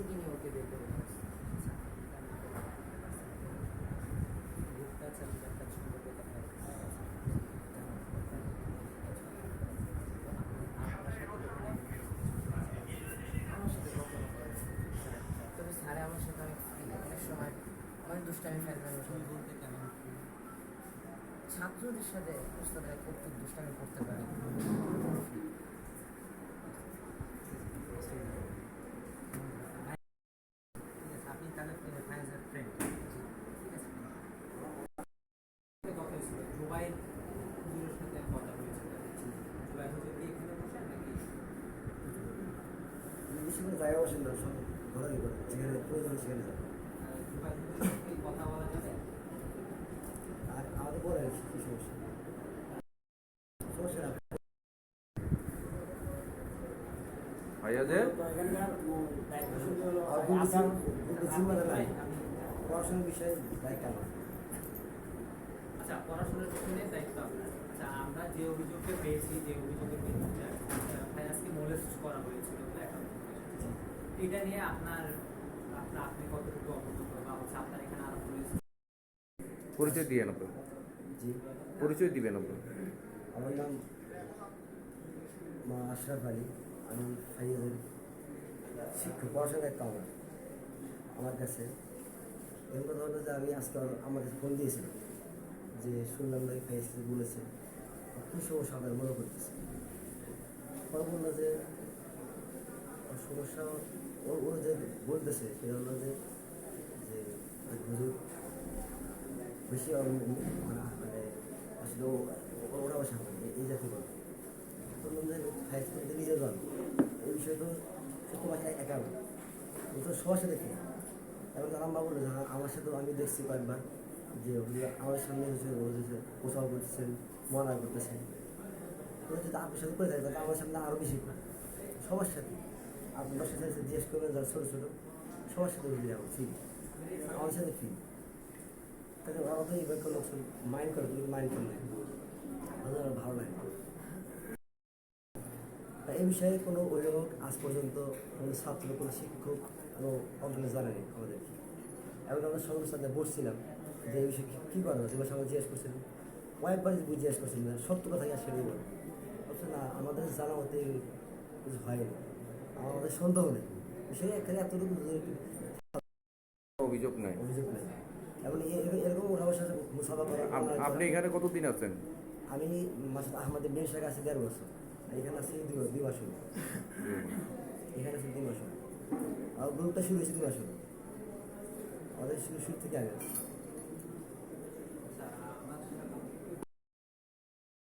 শুটিংয়ে ওকে বের করে দেওয়া হয়েছে। ভুট্টা চাল একটা সম্পর্কে কথা হচ্ছে। আমার সাথে কখনো করে না। তবে স্যারে আমার সাথে অনেক ফ্রি, অনেক সময় অনেক দুষ্টামি ফেলবেন বলতে কেমন ছাত্রদের সাথে ওস্তাদরা কতটুকু দুষ্টামি করতে পারে। আপনি তাহলে ফাইনান্সের ফ্রেন্ড, ঠিক আছে? কথা হয়েছিল জুবাইর হুজুরের সাথে কথা হয়েছিল। জুবাইর হুজুর কি এখানে বসেন নাকি সেখানে জায়গা বসেন না, সব ঘোরাঘুরি করে, যেখানে প্রয়োজন সেখানে যাবে। জুবাইর হুজুরের সাথে কি কথা বলা যাবে? আর আমাদের বলে কি সমস্যা, সমস্যা না। ভাইয়াদের পড়াশোনার বিষয়ে দায়িত্ব আমার। আচ্ছা, পড়াশোনার পিছনে দায়িত্ব আপনার। আচ্ছা, আমরা যে অভিযোগটা পেয়েছি, যে অভিযোগের ভিত্তিতে ফাইনান্সকে মোলেস্ট করা হয়েছিল এটা নিয়ে আপনার আপনি কতটুকু অবগত বা হচ্ছে আপনার এখানে আরো পুলিশ পরিচয় দিয়ে নেবেন, জি, পরিচয় দিবেন আপনি। আমার নাম আশরাফ আলী। আমি ফাইয়াজের শিক্ষক, পড়াশোনার দায়িত্ব আমার। আমার কাছে এরকম কথা হলো যে আমি আজকে আমাদের ফোন দিয়েছিলাম যে শুনলাম নাকি ফাইয়াজ বলেছে কী সমস্যা আপনার মনে করতেছে। পরে বললো যে সমস্যা ও যে বলতেছে সেটা হলো যে হুজুর বেশি মানে আসলে ওরা বসা হয় এই জাতীয় বলে বললাম যে ফাইজ করতে নিজে যান, এই বিষয়ে তো সত্য ভাষায় একা ও তো সবার সাথে কি। এবার আম্মা বললো যে আমার সাথেও আমি দেখছি কয়েকবার যে আমার সামনে হচ্ছে কোথাও করতেছেন, মনা করতেছেন, ওরা যদি আপনার সাথে করে থাকে তাহলে আমার সামনে আরও বেশি করে সবার সাথে। আপনার সাথে জিজ্ঞেস করবেন যারা ছোটো ছোটো সবার সাথে বুঝে যাবো ফ্রি, আমার সাথে ফ্রি। তাহলে ওরা তো এইবার কোনো মাইন্ড করে, তুমি মাইন্ড করলে আমার ভালো লাগে। এই বিষয়ে কোনো অভিভাবক আজ পর্যন্ত কোনো ছাত্র, কোনো শিক্ষক, কোনো অজ্ঞান জানেনি আমাদেরকে। এবং আমরা সঙ্গে সাথে বসছিলাম যে এই বিষয়ে কী করা হচ্ছে, এবার সবাই জিজ্ঞেস করছিলেন, কয়েকবার যদি জিজ্ঞেস করছিলেন না সত্য কথা কি আসলে বলো বলছে না আমাদের জানা মতে কিছু হয়নি, আমাদের সন্দেহ নেই বিষয়ে এখানে এতটুকু অভিযোগ নাই, অভিযোগ নেই। এবং এরকম ওর সাথে মুসাফা করা। আপনি এখানে কতদিন আছেন? আমি মাসুদ আহমদের মেয়ের সাথে আছি 1.5 বছর, এখানে আছি 2 মাস হলো। এখানে আছি 2 মাস হলো। আর গ্রুপটা শুরু হয়েছে 2 মাস হলো, আমাদের শুরু থেকে আগে।